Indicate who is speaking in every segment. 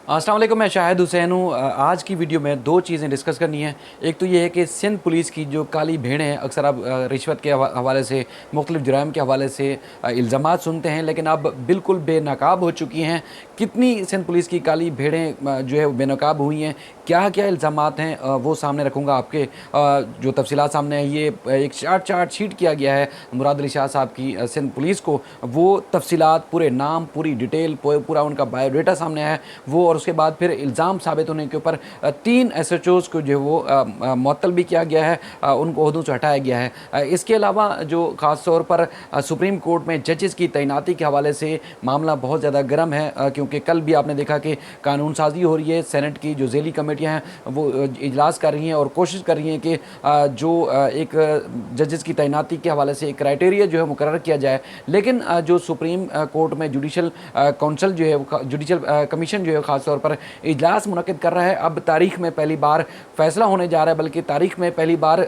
Speaker 1: अस्सलाम वालेकुम, मैं शाहिद हुसैन हूँ। आज की वीडियो में दो चीज़ें डिस्कस करनी है। एक तो ये है कि सिंध पुलिस की जो काली भेड़ें हैं, अक्सर आप रिश्वत के हवाले से, मुख्तलिफ़ जुराइम के हवाले से इल्ज़ामात सुनते हैं, लेकिन अब बिल्कुल बेनकाब हो चुकी हैं। कितनी सिंध पुलिस की काली भेड़ें जो है वो बेनकाब हुई हैं, क्या क्या इल्ज़ामात हैं, वो सामने रखूँगा आपके। जो तफसीलात सामने है, ये एक चार्ट शीट किया गया है मुराद अली शाह साहब की सिंध पुलिस को। वो तफसीलात, पूरे नाम, पूरी डिटेल, पूरा उनका बायोडाटा सामने है वो। और उसके बाद फिर इल्ज़ाम साबित होने के ऊपर 3 एसएचओज़ को जो है वो मुअत्तल भी किया गया है, उनको ओहदों से हटाया गया है। इसके अलावा जो ख़ास तौर पर सुप्रीम कोर्ट में जजेस की तैनाती के हवाले से मामला बहुत ज़्यादा गर्म है, क्योंकि कल भी आपने देखा कि कानून साजी हो रही है। सेनेट की जो ज़ेली कमेटियाँ हैं वो इजलास कर रही हैं और कोशिश कर रही हैं कि जो एक जजेस की तैनाती के हवाले से एक क्राइटेरिया जो है मुकर्रर किया जाए। लेकिन जो सुप्रीम कोर्ट में जुडिशल काउंसिल जो है, जुडिशल कमीशन जो है ख़ास तौर पर इजलास मुनक़िद कर रहा है। अब तारीख़ में पहली बार फ़ैसला होने जा रहा है, बल्कि तारीख़ में पहली बार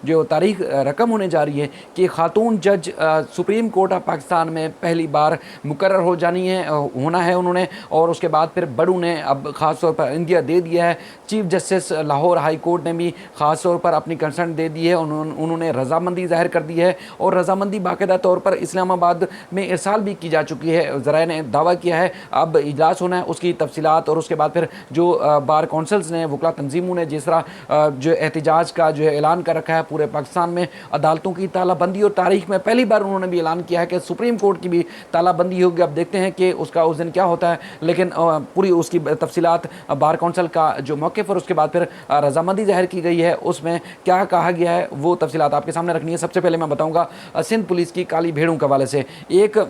Speaker 1: जो तारीख़ रकम होने जा रही है कि ख़ातून जज सुप्रीम कोर्ट ऑफ पाकिस्तान में पहली बार मुकर्रर हो जानी है, होना है उन्होंने। और उसके बाद फिर बड़ू ने अब ख़ास तौर पर इंदिया दे दिया है। Chief justice Lahore high court ने भी ख़ास तौर पर अपनी कंसर्न दे दी है, उन्होंने रजामंदी ज़ाहिर कर दी है। और रजामंदी बाकायदा तौर पर इस्लामाबाद में इरसाल भी की जा चुकी है। ज़राए ने दावा किया है। अब इजलास होना है, उसकी तफसीलात और उसके बाद फिर जो बार कौंसल्स ने, वकला तंजीमों ने जिस तरह जो एहतजाज का जो है ऐलान कर रखा है पूरे पाकिस्तान में, अदालतों की तालाबंदी, और तारीख में पहली बार उन्होंने भी ऐलान किया है कि सुप्रीम कोर्ट की भी तालाबंदी होगी। अब देखते हैं कि उसका उस दिन क्या होता है, लेकिन पूरी उसकी तफसीलात बार कौंसल का जो मौक़िफ़ और उसके बाद फिर रजामंदी ज़ाहिर की गई है उसमें क्या कहा गया है, वो तफसीलात आपके सामने रखनी है। सबसे पहले मैं बताऊँगा सिंध पुलिस की काली भेड़ों के हवाले से। एक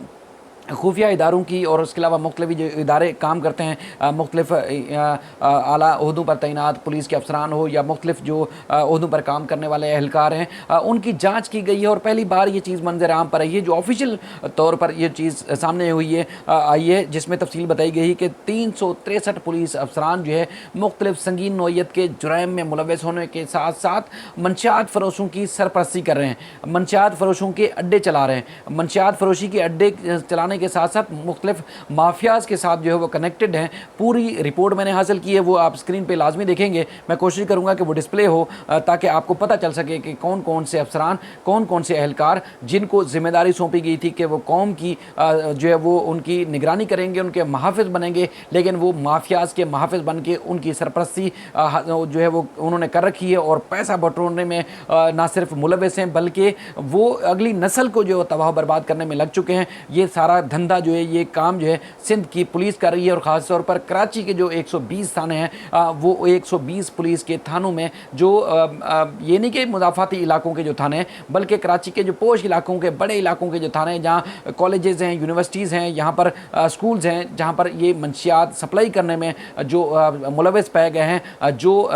Speaker 1: खुफिया इदारों की और उसके अलावा मुख्तलिफ जो इदारे काम करते हैं, मुख्तलिफ आला ओहदों पर तैनात पुलिस के अफसरान हो या मुख्तलिफ जो ओहदों पर काम करने वाले एहलकार हैं, उनकी जांच की गई है। और पहली बार ये चीज़ मंजर आम पर आई है, जो ऑफिशियल तौर पर ये चीज़ सामने हुई है, आई है, जिसमें तफसील बताई गई है कि 363 पुलिस अफसरान जो है मुख्तलिफ संगीन नौइयत के जुराइम में मुलव्वस होने के साथ साथ मंशियात फ़रोशों की सरपरस्ती कर रहे हैं, मंशियात फ़रोशों के अड्डे चला रहे हैं। मंशियात फ़रोशी के अड्डे चलाने के साथ साथ मुख्तलिफ माफियाज़ के साथ जो है वो कनेक्टेड हैं। पूरी रिपोर्ट मैंने हासिल की है, वो आप स्क्रीन पे लाजमी देखेंगे। मैं कोशिश करूँगा कि वो डिस्प्ले हो, ताकि आपको पता चल सके कि कौन कौन से अफसरान, कौन कौन से एहलकार जिनको जिम्मेदारी सौंपी गई थी कि वो कौम की जो है वो उनकी निगरानी करेंगे, उनके महाफिज बनेंगे, लेकिन वो माफियाज़ के महाफिज बन के उनकी सरपरस्ती जो है वो उन्होंने कर रखी है। और पैसा बटोरने में ना सिर्फ मुलव्वस हैं, बल्कि वो अगली नस्ल को जो तबाह बर्बाद करने में लग चुके हैं। ये सारा धंधा जो है, ये काम जो है सिंध की पुलिस कर रही है। और ख़ास तौर पर कराची के जो 120 थाने हैं, वो 120 पुलिस के थानों में जो ये नहीं कि मुदाफ़ाती इलाकों के जो थाने हैं, बल्कि कराची के जो पोश इलाकों के, बड़े इलाकों के जो थाने हैं, जहाँ कॉलेजेस हैं, यूनिवर्सिटीज़ हैं, यहाँ पर स्कूल्स हैं, जहाँ पर ये मंशियात सप्लाई करने में जो मुलव्वस पाए गए हैं, जो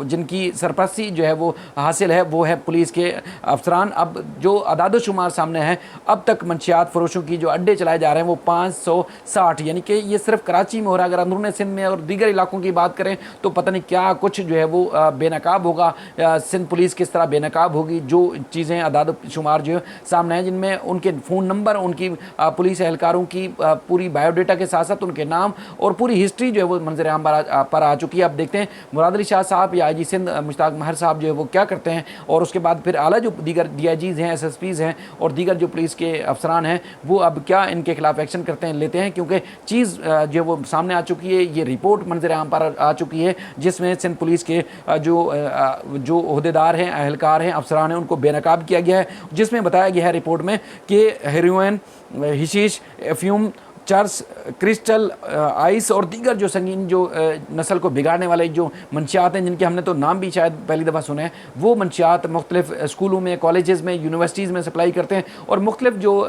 Speaker 1: जिनकी सरपरस्ती जो है वो हासिल है, वो है पुलिस के अफसरान। अब जो अदाद शुमार सामने है, अब तक मंशियात फ़रोशों की जो अड्डे चलाए जा रहे हैं वो 560, यानी कि ये सिर्फ कराची में हो रहा है। अगर अंदरूनी सिंध में और दीगर इलाकों की बात करें तो पता नहीं क्या कुछ जो है वो बेनकाब होगा। सिंध पुलिस किस तरह बेनकाब होगी, जो चीज़ें अदाद शुमार जो सामने हैं, जिनमें उनके फ़ोन नंबर, उनकी पुलिस एहलकारों की पूरी बायोडाटा के साथ साथ उनके नाम और पूरी हिस्ट्री जो है वो मंजर आम पर आ चुकी है। अब देखते हैं मुराद अली शाह साहब या IG सिंध मुश्ताक महर साहब जो है वो क्या करते हैं, और उसके बाद फिर आला जो दीगर DIGs हैं, SSPs हैं और दीगर जो पुलिस के अफसरान हैं, वो अब क्या इनके खिलाफ एक्शन करते हैं, लेते हैं। क्योंकि चीज़ जो वो सामने आ चुकी है, ये रिपोर्ट मंजर आम पर आ चुकी है, जिसमें सिंध पुलिस के जो ओहदेदार हैं, अहलकार हैं, अफसरान हैं, उनको बेनकाब किया गया है। जिसमें बताया गया है रिपोर्ट में कि हेरोइन, हशीश, अफ्यूम, चर्स, क्रिस्टल, आइस और दीगर जो संगीन जो नस्ल को बिगाड़ने वाले जो मंशियात हैं, जिनके हमने तो नाम भी शायद पहली दफ़ा सुने हैं, वो मंशियात मुख्तलिफ स्कूलों में, कॉलेजेस में, यूनिवर्सिटीज़ में सप्लाई करते हैं। और मुख्तलिफ जो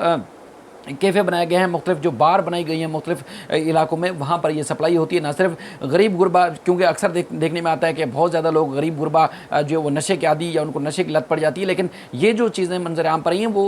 Speaker 1: कैफ़े बनाए गए हैं, मुख्तलिफ जो बार बनाई गई हैं मुख्तलिफ इलाकों में, वहाँ पर ये सप्लाई होती है। ना सिर्फ गरीब गुरबा, क्योंकि अक्सर देखने में आता है कि बहुत ज़्यादा लोग गरीब गुरबा जो वो नशे के आदी या उनको नशे की लत पड़ जाती है, लेकिन ये जो चीज़ें मंजर आम पर आई हैं वो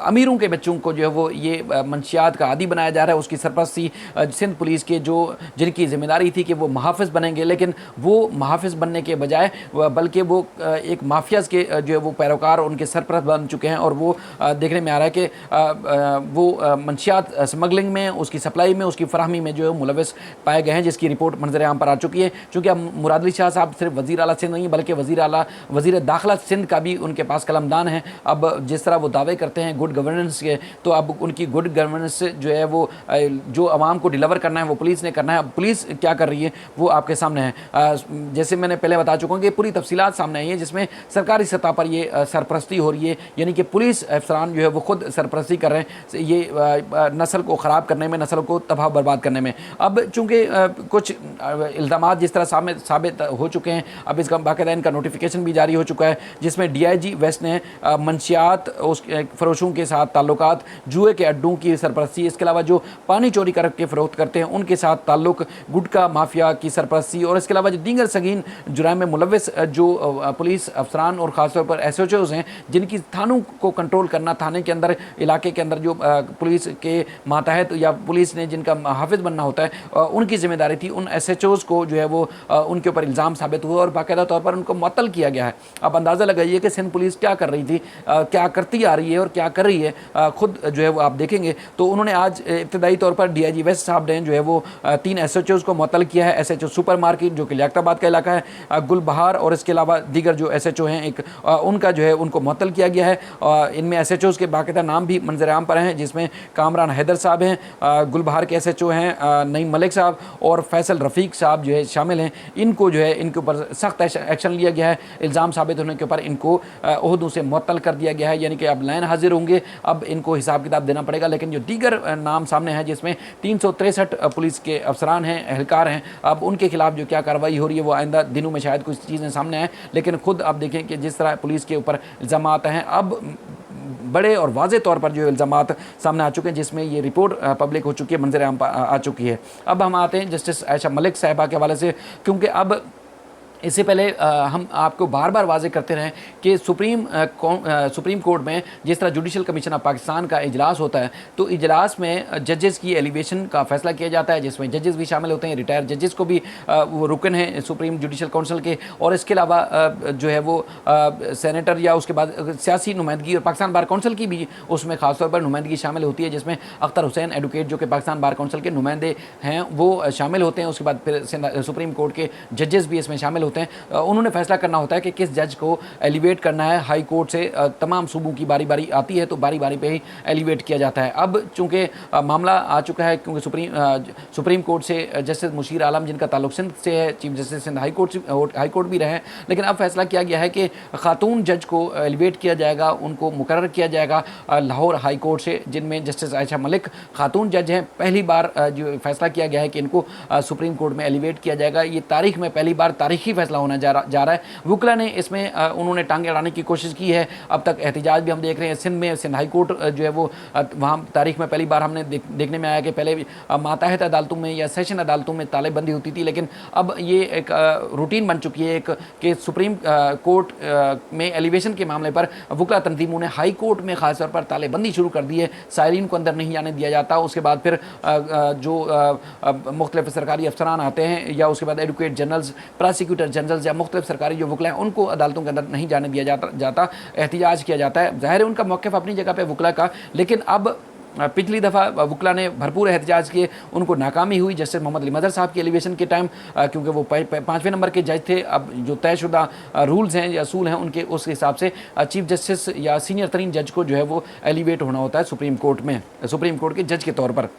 Speaker 1: अमीरों के बच्चों को जो है वो ये मंशियात का आदी बनाया जा रहा है। उसकी सरपरस्ती सिंध पुलिस के जो जिनकी ज़िम्मेदारी थी कि वो महाफिज बनेंगे, लेकिन वो महाफिज बनने के बजाय बल्कि वो एक माफियाज़ के जो है वो पैरोकार, उनके सरपरस्त बन चुके हैं। और वो देखने में आ रहा है कि वो मंशियात स्मगलिंग में, उसकी सप्लाई में, उसकी फराहमी में जो है मुलविस पाए गए हैं, जिसकी रिपोर्ट मंजर आम पर आ चुकी है। चूँकि अब मुराद अली शाह साहब सिर्फ वज़ीर आला सिंध नहीं बल्कि वज़ीर दाखिला सिंध का भी उनके पास कलमदान है। अब जिस तरह वो दावे करते हैं गुड गवर्नेंस के, तो अब उनकी गुड गवर्नेंस जो है वो जो आवाम को डिलीवर करना है वो पुलिस ने करना है। अब पुलिस क्या कर रही है वो आपके सामने है। जैसे मैंने पहले बता चुका हूँ कि पूरी तफसीलात सामने आई है, जिसमें सरकारी सतह पर ये सरपरस्ती हो रही है, यानी कि पुलिस अफसरान जो है वो खुद सरपरस्ती कर रहे हैं ये नस्ल को ख़राब करने में, नस्ल को तबाह बर्बाद करने में। अब चूँकि कुछ इल्ज़ामात जिस तरह साबित हो चुके हैं, अब इसका बाकायदा इनका नोटिफिकेशन भी जारी हो चुका है, जिसमें DIG वेस्ट ने मंशियात उस फरोशों के साथ ताल्लुकात, जुए के अड्डों की सरपरस्ती, इसके अलावा जो पानी चोरी करके फ़रोख्त करते हैं उनके साथ ताल्लुक, गुटका माफिया की सरपरस्ती, और इसके अलावा जो दीगर संगीन जुराम में मुलविस जो पुलिस अफसरान और ख़ासतौर पर SHOs हैं जिनकी थानों को कंट्रोल करना, थाने के अंदर, इलाके के अंदर जो पुलिस के मातहत या पुलिस ने जिनका हाफिज बनना होता है उनकी जिम्मेदारी थी, उन SHOs को जो है वो उनके ऊपर इल्ज़ाम साबित हुआ और बाकायदा तौर पर उनको मुअत्तल किया गया है। अब अंदाज़ा लगाइए कि सिंध पुलिस क्या कर रही थी, क्या करती आ रही है और क्या कर रही है, खुद जो है वो आप देखेंगे। तो उन्होंने आज इब्तदाई तौर पर DIG वेस्ट साहब ने जो है वो 3 SHOs को मुअत्तल किया है। SHO सुपर मार्केट जो कि लियाकताबाद का इलाका है, गुलबहार और इसके अलावा दीगर जो SHO हैं एक उनका जो है उनको मुअत्तल किया गया है। इनमें SHOs के बाकायदा नाम भी मंजर आम पर हैं, जिसमें कामरान हैदर साहब हैं, गुलबहार के SHO हैं नईम मलिक साहब और फैसल रफ़ीक साहब जो है शामिल हैं। इनको जो है इनके ऊपर सख्त एक्शन लिया गया है, इल्ज़ाम साबित होने के ऊपर इनको ओहदों से मुअत्तल कर दिया गया है, यानी कि अब लाइन हाजिर होंगे, अब इनको हिसाब किताब देना पड़ेगा। लेकिन जो दीगर नाम सामने हैं जिसमें 363 पुलिस के अफसरान हैं, एहलकार हैं, अब उनके खिलाफ जो क्या कार्रवाई हो रही है वो आइंदा दिनों में शायद कुछ चीज़ें सामने आएँ। लेकिन खुद आप देखें कि जिस तरह पुलिस के ऊपर इल्ज़ामात हैं, अब बड़े और वाज़े तौर पर जो इल्ज़ामात सामने आ चुके हैं, जिसमें ये रिपोर्ट पब्लिक हो चुकी है, मंजर आम आ चुकी है। अब हम आते हैं जस्टिस आयशा मलिक साहिबा के हवाले से, क्योंकि अब इससे पहले हम आपको बार बार वाज़े करते रहें कि सुप्रीम कोर्ट में जिस तरह जुडिशल कमीशन ऑफ पाकिस्तान का इजलास होता है, तो इजलास में जजेस की एलिवेशन का फैसला किया जाता है, जिसमें जजेस भी शामिल होते हैं, रिटायर्ड जजेस को भी वो रुकन हैं सुप्रीम जुडिशल काउंसिल के, और इसके अलावा जो है वो सेनेटर या उसके बाद सियासी नुमाइंदगी और पाकिस्तान बार काउंसिल की भी उसमें ख़ासतौर पर नुमाइंदगी शामिल होती है, जिसमें अख्तर हुसैन एडवोकेट जो कि पाकिस्तान बार काउंसिल के नुमाइंदे हैं वो शामिल होते हैं। उसके बाद फिर सुप्रीम कोर्ट के जजेस भी इसमें शामिल होते हैं। उन्होंने फैसला करना होता है कि किस जज को एलिवेट करना है। हाई कोर्ट से तमाम सूबों की बारी बारी आती है, तो बारी बारी पे ही एलिवेट किया जाता है। अब चूँकि मामला आ चुका है, क्योंकि सुप्रीम कोर्ट से जस्टिस मुशीर आलम जिनका ताल्लुक सिंध से है, chief justice Sindh high court भी रहे, लेकिन अब फैसला किया गया है कि खातून जज को एलिवेट किया जाएगा, उनको मुकर्रर किया जाएगा लाहौर हाई कोर्ट से, जिनमें जस्टिस आयशा मलिक खातून जज हैं। पहली बार जो फैसला किया गया है कि इनको सुप्रीम कोर्ट में एलिवेट किया जाएगा, ये तारीख में पहली बार तारीखी फैसला होना जा रहा है। वुकला ने इसमें उन्होंने टांगे अड़ाने की कोशिश की है। अब तक एहतजाज भी हम देख रहे हैं सिंध में, सिंध हाई कोर्ट जो है वो वहाँ तारीख में पहली बार हमने देखने में आया कि पहले माताहत अदालतों में या सेशन अदालतों में तालेबंदी होती थी, लेकिन अब ये एक रूटीन बन चुकी है कि सुप्रीम कोर्ट में एलिवेशन के मामले पर वुकला तंजीमों ने हाई कोर्ट में ख़ास तौर पर तालेबंदी शुरू कर दी है। साइरीन को अंदर नहीं आने दिया जाता। उसके बाद फिर जो मुख्तलिफ सरकारी अफसरान आते हैं या उसके बाद एडवोकेट जनरल्स, प्रोसिक्यूटर जनरल्स या मुख्तलिफ सरकारी जो वुकला हैं उनको अदालतों के अंदर नहीं जाने दिया जाता, एहतिजाज किया जाता है। ज़ाहिर है उनका मौक़िफ़ अपनी जगह पे वुकला का, लेकिन अब पिछली दफ़ा वुकला ने भरपूर एहतजाज किए, उनको नाकामी हुई जस्टिस मोहम्मद अली मज़हर साहब की एलिवेशन के टाइम, क्योंकि वो 5वें नंबर के जज थे। अब जो तयशुदा रूल्स हैं या असूल हैं उनके उस हिसाब से चीफ जस्टिस या सीनियर तरीन जज को जो है वो एलिवेट होना होता है सुप्रीम कोर्ट में, सुप्रीम कोर्ट के जज के तौर पर।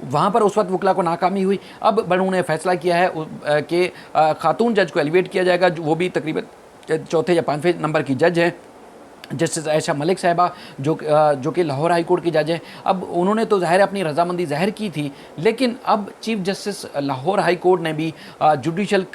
Speaker 1: वहाँ पर उस वक्त वुकला को नाकामी हुई। अब उन्होंने फैसला किया है कि खातून जज को एलिवेट किया जाएगा, वो भी तकरीबन 4थे या 5वें नंबर की जज है, जस्टिस आयशा मलिक साहिबा जो कि लाहौर हाई कोर्ट की जज हैं। अब उन्होंने तो ज़ाहिर अपनी रजामंदी ज़ाहिर की थी, लेकिन अब chief justice Lahore high court ने भी जुडिशल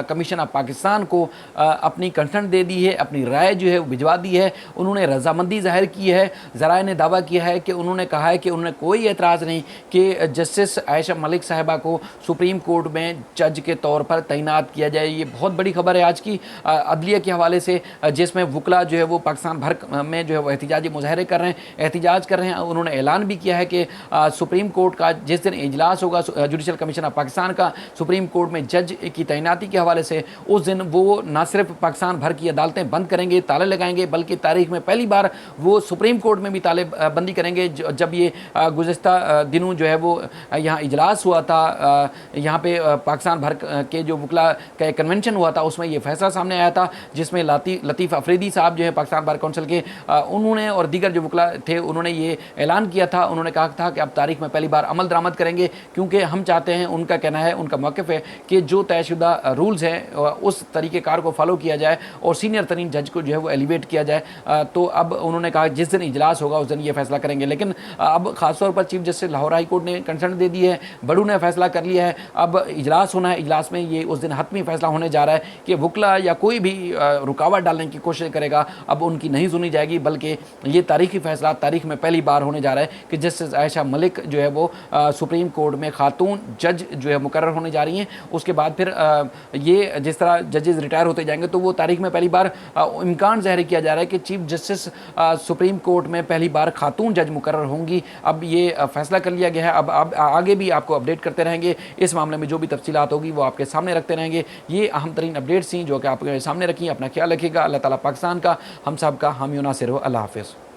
Speaker 1: कमीशन ऑफ पाकिस्तान को अपनी कंसर्न दे दी है, अपनी राय जो है वो भिजवा दी है। उन्होंने रजामंदी ज़ाहिर की है। ज़राए ने दावा किया है कि उन्होंने कहा है कि उन्होंने कोई एतराज़ नहीं कि जस्टिस आयशा मलिक साहिबा को सुप्रीम कोर्ट में जज के तौर पर तैनात किया जाए। ये बहुत बड़ी खबर है आज की अदलिया के हवाले से, जिसमें वुकला जो है वो पाकिस्तान भर में जो है वो एहतिजाजी मुजाहरे कर रहे हैं, एहतिजाज कर रहे हैं। उन्होंने ऐलान भी किया है कि सुप्रीम कोर्ट का जिस दिन इजलास होगा जुडिशल कमीशन ऑफ पाकिस्तान का सुप्रीम कोर्ट में जज की तैनाती के हवाले से, उस दिन वो ना सिर्फ पाकिस्तान भर की अदालतें बंद करेंगे, ताले लगाएंगे, बल्कि तारीख में पहली बार वो सुप्रीम कोर्ट में भी ताले बंदी करेंगे। जब ये गुज़िश्ता दिनों जो है वो यहाँ इजलास हुआ था, यहाँ पे पाकिस्तान भर के जो वकला का एक कन्वेंशन हुआ था, उसमें ये फैसला सामने आया था, जिसमें लतीफ़ अफरीदी साहब जो है पाकिस्तान बार कौंसिल के, उन्होंने और दीगर जो वकला थे उन्होंने ये ऐलान किया था। उन्होंने कहा था कि अब तारीख में पहली बार अमल दरामद करेंगे, क्योंकि हम चाहते हैं, उनका कहना है, उनका मौक़िफ़ है कि जो तयशुदा रूल्स हैं उस तरीक़ेकार को फॉलो किया जाए और सीनियर तरीन जज को जो है वो एलिवेट किया जाए। तो अब उन्होंने कहा जिस दिन इजलास होगा उस दिन ये फैसला करेंगे। लेकिन अब ख़ासतौर पर chief justice Lahore high court ने कंसर्न दे दी है, बड़ू ने फैसला कर लिया है, अब इजलास होना है। इजलास में ये उस दिन हतमी फैसला होने जा रहा है कि वकला या कोई भी रुकावट डालने की कोशिश करेगा, अब उनकी नहीं सुनी जाएगी, बल्कि ये तारीखी फैसला तारीख में पहली बार होने जा रहा है कि जस्टिस आयशा मलिक जो है वो सुप्रीम कोर्ट में खातून जज जो है मुकर्रर होने जा रही हैं। उसके बाद फिर ये जिस तरह जजेस रिटायर होते जाएंगे तो वो तारीख में पहली बार इम्कान ज़ाहिर किया जा रहा है कि चीफ जस्टिस सुप्रीम कोर्ट में पहली बार खातून जज मुकर्रर होंगी। अब ये फैसला कर लिया गया है। अब आगे भी आपको अपडेट करते रहेंगे, इस मामले में जो भी तफसीलात होगी वो आपके सामने रखते रहेंगे। ये अहम तरीन अपडेट्स थी जो कि आपके सामने रखी। अपना ख्याल रखिएगा। अल्लाह ताला पाकिस्तान का, हम सब का हामी नासिर हो। अल्लाह हाफ़िज़।